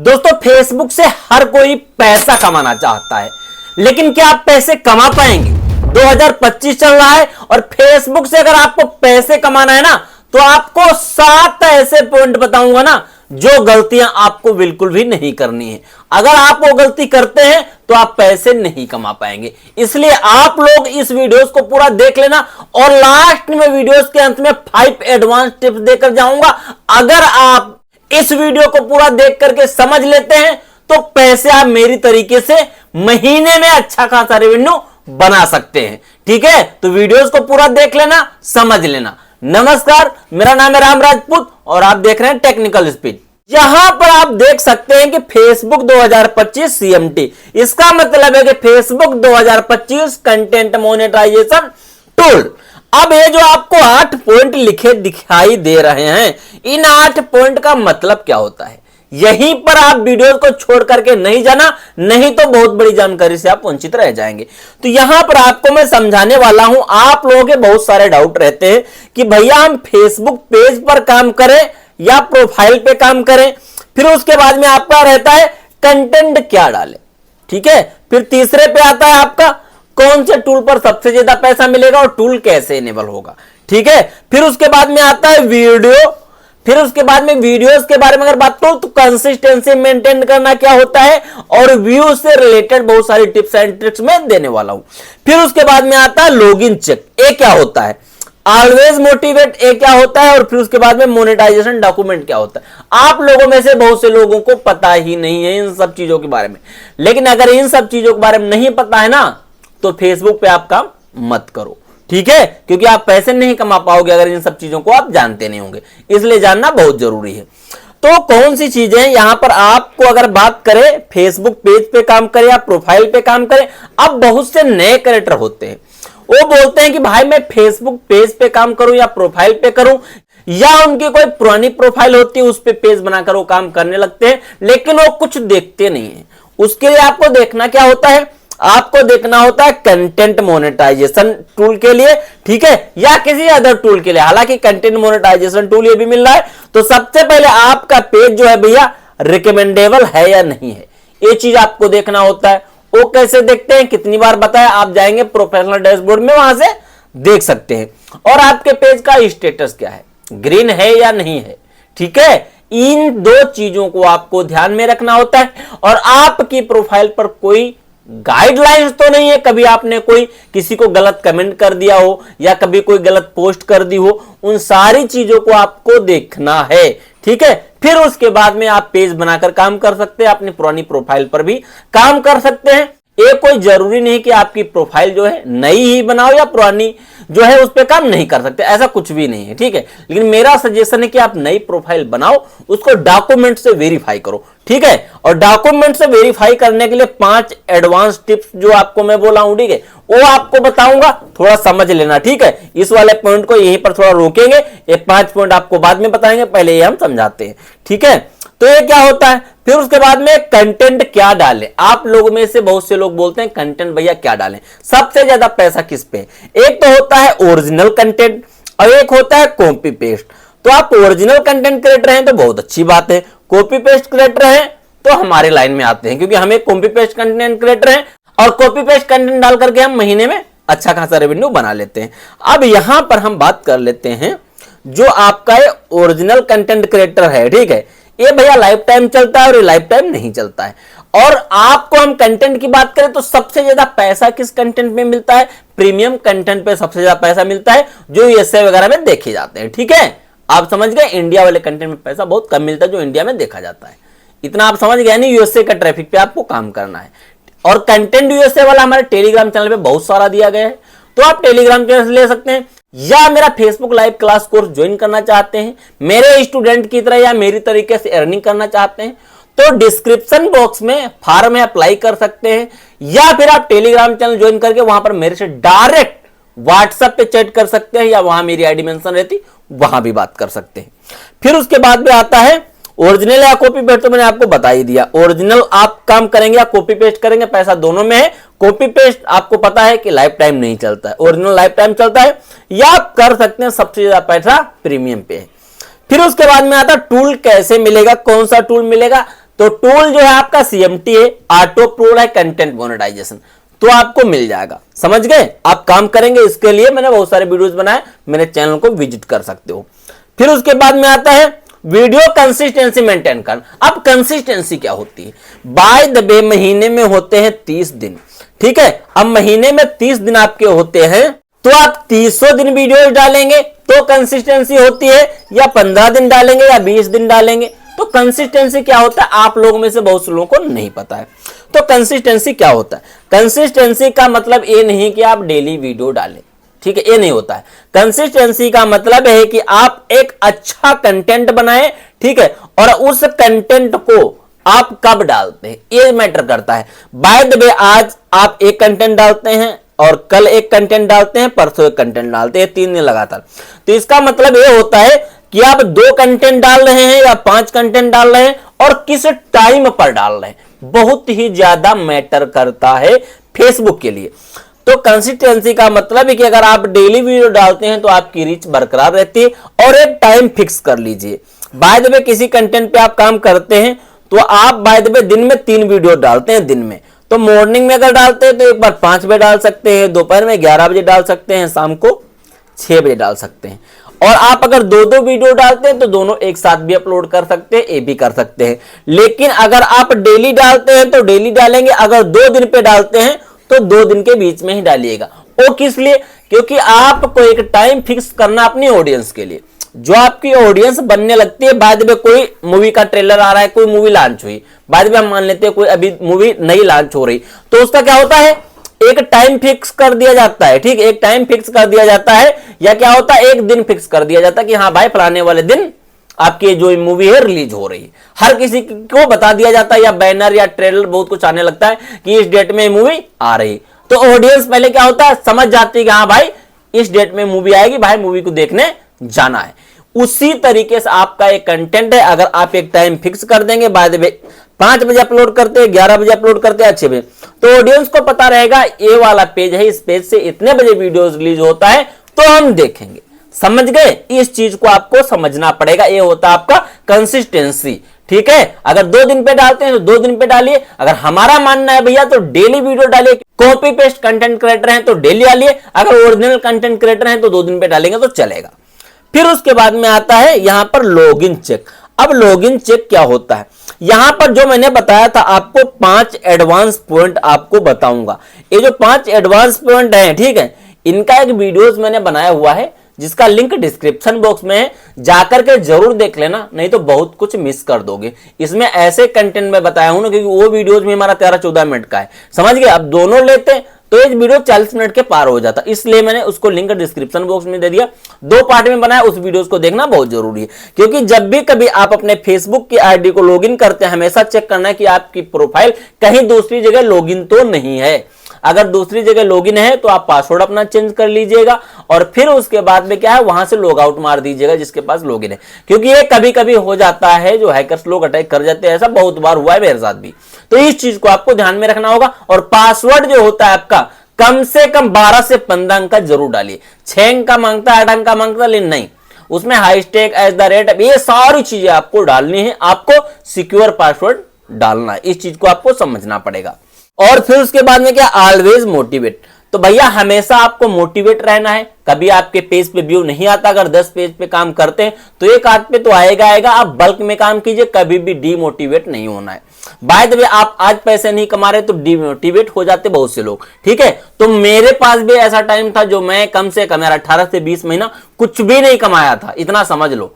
दोस्तों फेसबुक से हर कोई पैसा कमाना चाहता है, लेकिन क्या आप पैसे कमा पाएंगे? 2025 चल रहा है और फेसबुक से अगर आपको पैसे कमाना है ना, तो आपको 7 ऐसे पॉइंट बताऊंगा ना जो गलतियां आपको बिल्कुल भी नहीं करनी है। अगर आप वो गलती करते हैं तो आप पैसे नहीं कमा पाएंगे। इसलिए आप लोग इस वीडियोस को पूरा देख लेना और लास्ट में वीडियोस के अंत में 5 एडवांस टिप्स देकर जाऊंगा। अगर आप इस वीडियो को पूरा देख करके समझ लेते हैं तो पैसे आप मेरी तरीके से महीने में अच्छा खासा रेवेन्यू बना सकते हैं। ठीक है, तो वीडियोस को पूरा देख लेना, समझ लेना। नमस्कार, मेरा नाम है राम राजपूत और आप देख रहे हैं टेक्निकल स्पीच। यहां पर आप देख सकते हैं कि फेसबुक 2025 सीएमटी, इसका मतलब है कि फेसबुक 2025 कंटेंट मोनेटाइजेशन टूल। अब ये जो आपको 8 पॉइंट लिखे दिखाई दे रहे हैं, इन 8 पॉइंट का मतलब क्या होता है, यहीं पर आप वीडियो को छोड़ करके नहीं जाना, नहीं तो बहुत बड़ी जानकारी से आप वंचित रह जाएंगे। तो यहां पर आपको मैं समझाने वाला हूं। आप लोगों के बहुत सारे डाउट रहते हैं कि भैया हम फेसबुक पेज पर काम करें या प्रोफाइल पे काम करें, फिर उसके बाद में आपका रहता है कंटेंट क्या डालें। ठीक है, फिर तीसरे पे आता है आपका कौन से टूल पर सबसे ज्यादा पैसा मिलेगा और टूल कैसे इनेबल होगा। ठीक है, फिर उसके बाद में आता है वीडियो, फिर उसके बाद में वीडियोस के बारे में अगर बात करूं तो कंसिस्टेंसी मेंटेन करना क्या होता है और व्यू से रिलेटेड बहुत सारी टिप्स एंड ट्रिक्स मैं देने वाला हूं। फिर उसके बाद में आता है लॉगिन चेक, ये क्या होता है, ऑलवेज मोटिवेट ये क्या होता है, और फिर उसके बाद में मोनेटाइजेशन डॉक्यूमेंट क्या होता है। आप लोगों में से बहुत से लोगों को पता ही नहीं है इन सब चीजों के बारे में, लेकिन अगर इन सब चीजों के बारे में नहीं पता है ना तो फेसबुक पे आप काम मत करो। ठीक है, क्योंकि आप पैसे नहीं कमा पाओगे अगर इन सब चीजों को आप जानते नहीं होंगे, इसलिए जानना बहुत जरूरी है। तो कौन सी चीजें यहां पर आपको अगर बात करें, फेसबुक पेज पे काम करें या प्रोफाइल पे काम करें। अब बहुत से नए क्रिएटर होते हैं, वो बोलते हैं कि भाई मैं फेसबुक पेज पे काम करूं या प्रोफाइल पे करूं, या उनकी कोई पुरानी प्रोफाइल होती है उस पे पेज बनाकर वो काम करने लगते हैं, लेकिन वो कुछ देखते नहीं है। उसके लिए आपको देखना क्या होता है, आपको देखना होता है कंटेंट मोनेटाइजेशन टूल के लिए, ठीक है, या किसी अदर टूल के लिए। हालांकि कंटेंट मोनेटाइजेशन टूल ये भी मिल रहा है, तो सबसे पहले आपका पेज जो है भैया रिकमेंडेबल है या नहीं है, ये चीज आपको देखना होता है। वो कैसे देखते हैं, कितनी बार बताया, आप जाएंगे प्रोफेशनल डैशबोर्ड में, वहां से देख सकते हैं। और आपके पेज का स्टेटस क्या है, ग्रीन है या नहीं है। ठीक है, इन 2 चीजों को आपको ध्यान में रखना होता है। और आपकी प्रोफाइल पर कोई गाइडलाइंस तो नहीं है, कभी आपने कोई किसी को गलत कमेंट कर दिया हो या कभी कोई गलत पोस्ट कर दी हो, उन सारी चीजों को आपको देखना है। ठीक है, फिर उसके बाद में आप पेज बनाकर काम कर सकते हैं, अपनी पुरानी प्रोफाइल पर भी काम कर सकते हैं। ये कोई जरूरी नहीं कि आपकी प्रोफाइल जो है नई ही बनाओ या पुरानी जो है उस पर काम नहीं कर सकते, ऐसा कुछ भी नहीं है। ठीक है, लेकिन मेरा सजेशन है कि आप नई प्रोफाइल बनाओ, उसको डॉक्यूमेंट से वेरीफाई करो। ठीक है, और डॉक्यूमेंट से वेरीफाई करने के लिए 5 एडवांस टिप्स जो आपको मैं बोला हूं, ठीक है, वो आपको बताऊंगा, थोड़ा समझ लेना। ठीक है, इस वाले पॉइंट को यहीं पर थोड़ा रोकेंगे, ये 5 पॉइंट आपको बाद में बताएंगे, पहले ये हम समझाते हैं। ठीक है, तो ये क्या होता है, फिर उसके बाद में कंटेंट क्या डालें। आप लोगों में से बहुत से लोग बोलते हैं कंटेंट भैया क्या डालें, सबसे ज्यादा पैसा किस पे। एक तो होता है ओरिजिनल कंटेंट और एक होता है कॉपी पेस्ट। तो आप ओरिजिनल कंटेंट क्रिएटर हैं तो बहुत अच्छी बात है, कॉपी पेस्ट क्रिएटर हैं तो हमारे लाइन में आते हैं, क्योंकि हम एक कॉपी पेस्ट कंटेंट क्रिएटर हैं और कॉपी पेस्ट कंटेंट डाल करके हम महीने में अच्छा खासा रेवेन्यू बना लेते हैं। अब यहां पर हम बात कर लेते हैं जो आपका ओरिजिनल कंटेंट क्रिएटर है। ठीक है, ये भैया लाइफ टाइम चलता है और ये लाइफ टाइम नहीं चलता है। और आपको हम कंटेंट की बात करें तो सबसे ज्यादा पैसा किस कंटेंट में मिलता है, प्रीमियम कंटेंट पे सबसे ज्यादा पैसा मिलता है, जो यूएसए वगैरह में देखे जाते हैं। ठीक है, आप समझ गए, इंडिया वाले कंटेंट में पैसा बहुत कम मिलता है जो इंडिया में देखा जाता है। इतना आप समझ गए, नहीं यूएसए का ट्रैफिक पे आपको काम करना है। और कंटेंट यूएसए वाला हमारे टेलीग्राम चैनल पे बहुत सारा दिया गया है, तो आप टेलीग्राम चैनल ले सकते हैं, या मेरा Facebook live class course join करना चाहते हैं, मेरे स्टूडेंट की तरह या मेरी तरीके से अर्निंग करना चाहते हैं, तो डिस्क्रिप्शन बॉक्स में फॉर्म में अप्लाई कर सकते हैं, या फिर आप टेलीग्राम चैनल ज्वाइन करके वहां पर मेरे से डायरेक्ट व्हाट्सएप पे चैट कर सकते हैं, या वहां मेरी आईडी मेंशन रहती वहां भी बात कर सकते हैं। फिर उसके बाद में आता है ओरिजिनल या कॉपी पेस्ट, तो मैंने आपको बता ही दिया। ओरिजिनल आप काम करेंगे या कॉपी पेस्ट करेंगे, पैसा दोनों में है। कॉपी पेस्ट आपको पता है कि लाइफ टाइम नहीं चलता है, ओरिजिनल लाइफ टाइम चलता है, या आप कर सकते हैं, सबसे ज्यादा पैसा प्रीमियम पे है। फिर उसके बाद में आता टूल कैसे मिलेगा, कौन सा टूल मिलेगा, तो टूल जो है आपका CMT है, ऑटो टूल है कंटेंट मोनेटाइजेशन, तो आपको मिल जाएगा। समझ गए? आप काम करेंगे, इसके लिए मैंने बहुत सारे वीडियोस बनाए, मेरे चैनल को विजिट कर सकते हो। फिर उसके बाद में आता है वीडियो कंसिस्टेंसी मेंटेन करना। अब कंसिस्टेंसी क्या होती है? बाय द वे महीने में होते हैं 30 दिन, ठीक है। अब महीने में 30 दिन आपके होते हैं, तो आप 300 दिन वीडियो डालेंगे तो कंसिस्टेंसी होती है, या 15 दिन डालेंगे या 20 दिन डालेंगे। तो कंसिस्टेंसी क्या होता है आप लोगों में से बहुत से लोगों को नहीं पता है। तो कंसिस्टेंसी क्या होता है? कंसिस्टेंसी का मतलब ये नहीं कि आप डेली वीडियो डालें, ठीक है, ये नहीं होता है। कंसिस्टेंसी का मतलब है कि आप एक अच्छा कंटेंट बनाएं, ठीक है, और उस कंटेंट को आप कब डालते हैं ये मैटर करता है। बाय द वे आज आप एक कंटेंट डालते हैं और कल एक कंटेंट डालते हैं, परसों एक कंटेंट डालते हैं, 3 दिन लगातार, तो इसका मतलब ये होता है कि आप 2 कंटेंट डाल रहे हैं या 5 कंटेंट डाल रहे हैं और किस टाइम पर डाल रहे हैं, बहुत ही ज्यादा मैटर करता है फेसबुक के लिए। तो कंसिस्टेंसी का मतलब है कि अगर आप डेली वीडियो डालते हैं तो आपकी रीच बरकरार रहती है, और एक टाइम फिक्स कर लीजिए। बाय द वे किसी कंटेंट पे आप काम करते हैं तो आप बाय द वे दिन में 3 वीडियो डालते हैं दिन में, तो मॉर्निंग में अगर डालते हैं तो एक बार 5 बजे डाल सकते हैं, दोपहर में 11 बजे डाल सकते हैं, शाम को 6 बजे डाल सकते हैं। और आप अगर 2-2 वीडियो डालते हैं तो दोनों एक साथ भी अपलोड कर सकते हैं, ये भी कर सकते हैं। लेकिन अगर आप डेली डालते हैं तो डेली डालेंगे, अगर 2 दिन पे डालते हैं तो 2 दिन के बीच में ही डालिएगा। वो किस लिए? क्योंकि आपको एक टाइम फिक्स करना अपनी ऑडियंस के लिए। जो आपकी ऑडियंस बनने लगती है, बाद में कोई मूवी का ट्रेलर आ रहा है, कोई मूवी लॉन्च हुई, बाद में हम मान लेते हैं कोई अभी मूवी नई लॉन्च हो रही, तो उसका क्या होता है, एक टाइम फिक्स कर दिया जाता है, ठीक, एक टाइम फिक्स कर दिया जाता है, या क्या होता है एक दिन फिक्स कर दिया जाता है कि हाँ भाई फलाने वाले दिन आपकी जो मूवी है रिलीज हो रही है। हर किसी को बता दिया जाता है, या बैनर या ट्रेलर बहुत कुछ आने लगता है कि इस डेट में मूवी आ रही, तो ऑडियंस पहले क्या होता है समझ जाती है कि हाँ भाई इस डेट में मूवी आएगी, भाई मूवी को देखने जाना है। उसी तरीके से आपका एक कंटेंट है, अगर आप एक टाइम फिक्स कर देंगे, बाद में 5 बजे अपलोड करते हैं, 11 बजे अपलोड करते हैं, 6 बजे, तो ऑडियंस को पता रहेगा ये वाला पेज है, इस पेज से इतने बजे वीडियो रिलीज होता है, तो हम देखेंगे। समझ गए? इस चीज को आपको समझना पड़ेगा, ये होता है आपका कंसिस्टेंसी, ठीक है। अगर 2 दिन पे डालते हैं तो 2 दिन पे डालिए, अगर हमारा मानना है भैया तो डेली वीडियो डालिए। कॉपी पेस्ट कंटेंट क्रिएटर हैं तो डेली डालिए, अगर ओरिजिनल कंटेंट क्रिएटर हैं तो 2 दिन पे डालेंगे तो चलेगा। फिर उसके बाद में आता है यहां पर लॉगिन चेक। अब लॉगिन चेक क्या होता है? यहां पर जो मैंने बताया था आपको 5 एडवांस पॉइंट आपको बताऊंगा। ये जो 5 एडवांस पॉइंट हैं, ठीक है, इनका एक वीडियोस मैंने बनाया हुआ है जिसका लिंक डिस्क्रिप्शन बॉक्स में है, जाकर के जरूर देख लेना, नहीं तो बहुत कुछ मिस कर दोगे। इसमें ऐसे कंटेंट में बताया हूं ना, क्योंकि वो वीडियोस में हमारा 13-14 मिनट का है, समझ गए। अब दोनों लेते हैं तो ये वीडियो 40 मिनट के पार हो जाता, इसलिए मैंने उसको लिंक डिस्क्रिप्शन बॉक्स में दे दिया। 2 पार्ट में बनाया, उस वीडियोस को देखना बहुत जरूरी है, क्योंकि जब भी कभी आप अपने फेसबुक की आईडी को लॉगिन करते हैं, हमेशा चेक करना है कि आपकी प्रोफाइल कहीं दूसरी जगह लॉगिन तो नहीं है। अगर दूसरी जगह लॉगिन है तो आप पासवर्ड अपना चेंज कर लीजिएगा, और फिर उसके बाद में क्या है वहां से लॉग आउट मार दीजिएगा जिसके पास लॉगिन है, क्योंकि ये कभी कभी हो जाता है, जो हैकर्स लोग अटैक कर जाते हैं, ऐसा बहुत बार हुआ है मेरे साथ भी। तो इस चीज को आपको ध्यान में रखना होगा। और पासवर्ड जो होता है आपका कम से कम 12 से 15 अंक का जरूर डालिए। 6 अंक का मांगता है, 8 अंक का मांगता है, लेकिन नहीं, उसमें हाईस्टेक @, ये सारी चीजें आपको डालनी है, आपको सिक्योर पासवर्ड डालना है, इस चीज को आपको समझना पड़ेगा। और फिर उसके बाद में क्या, ऑलवेज मोटिवेट। तो भैया हमेशा आपको मोटिवेट रहना है, कभी आपके पेज पे व्यू नहीं आता। अगर 10 पेज पे काम करते हैं तो एक आध पे तो आएगा आएगा, आप बल्क में काम कीजिए, कभी भी डीमोटिवेट नहीं होना है। बाय द वे आप आज पैसे नहीं कमा रहे तो डीमोटिवेट हो जाते बहुत से लोग, ठीक है। तो मेरे पास भी ऐसा टाइम था जो मैं कम से कम 18 से 20 महीना कुछ भी नहीं कमाया था, इतना समझ लो।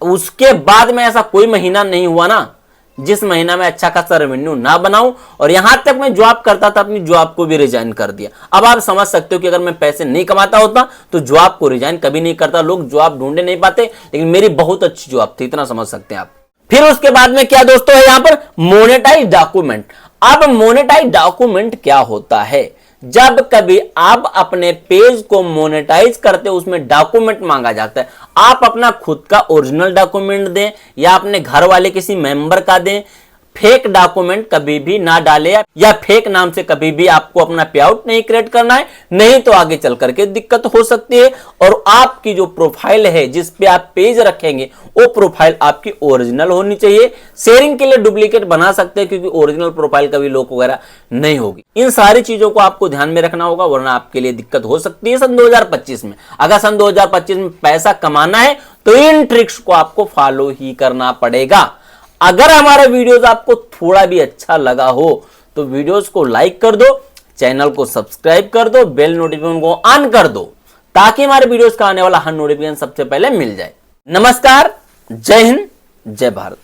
उसके बाद में ऐसा कोई महीना नहीं हुआ ना जिस महीना में अच्छा खासा रेवेन्यू ना बनाऊं, और यहां तक मैं जॉब करता था, अपनी जॉब को भी रिजाइन कर दिया। अब आप समझ सकते हो कि अगर मैं पैसे नहीं कमाता होता तो जॉब को रिजाइन कभी नहीं करता। लोग जॉब ढूंढे नहीं पाते, लेकिन मेरी बहुत अच्छी जॉब थी, इतना समझ सकते हैं आप। फिर उसके बाद में क्या दोस्तों है यहां पर मोनेटाइज डॉक्यूमेंट। अब मोनेटाइज डॉक्यूमेंट क्या होता है? जब कभी आप अपने पेज को मोनेटाइज करते हो, उसमें डॉक्यूमेंट मांगा जाता है। आप अपना खुद का ओरिजिनल डॉक्यूमेंट दें या अपने घर वाले किसी मेंबर का दें, फेक डॉक्यूमेंट कभी भी ना डाले या फेक नाम से कभी भी आपको अपना पे आउट नहीं क्रिएट करना है, नहीं तो आगे चल करके दिक्कत हो सकती है। और आपकी जो प्रोफाइल है जिस पे आप पेज रखेंगे वो प्रोफाइल आपकी ओरिजिनल होनी चाहिए। शेयरिंग के लिए डुप्लीकेट बना सकते हैं क्योंकि ओरिजिनल प्रोफाइल कभी लॉक वगैरह नहीं होगी। इन सारी चीजों को आपको ध्यान में रखना होगा, वरना आपके लिए दिक्कत हो सकती है सन 2025 में। अगर सन 2025 में पैसा कमाना है तो इन ट्रिक्स को आपको फॉलो ही करना पड़ेगा। अगर हमारा वीडियोस आपको थोड़ा भी अच्छा लगा हो तो वीडियोस को लाइक कर दो, चैनल को सब्सक्राइब कर दो, बेल नोटिफिकेशन को ऑन कर दो ताकि हमारे वीडियोस का आने वाला हर नोटिफिकेशन सबसे पहले मिल जाए। नमस्कार, जय हिंद, जय भारत।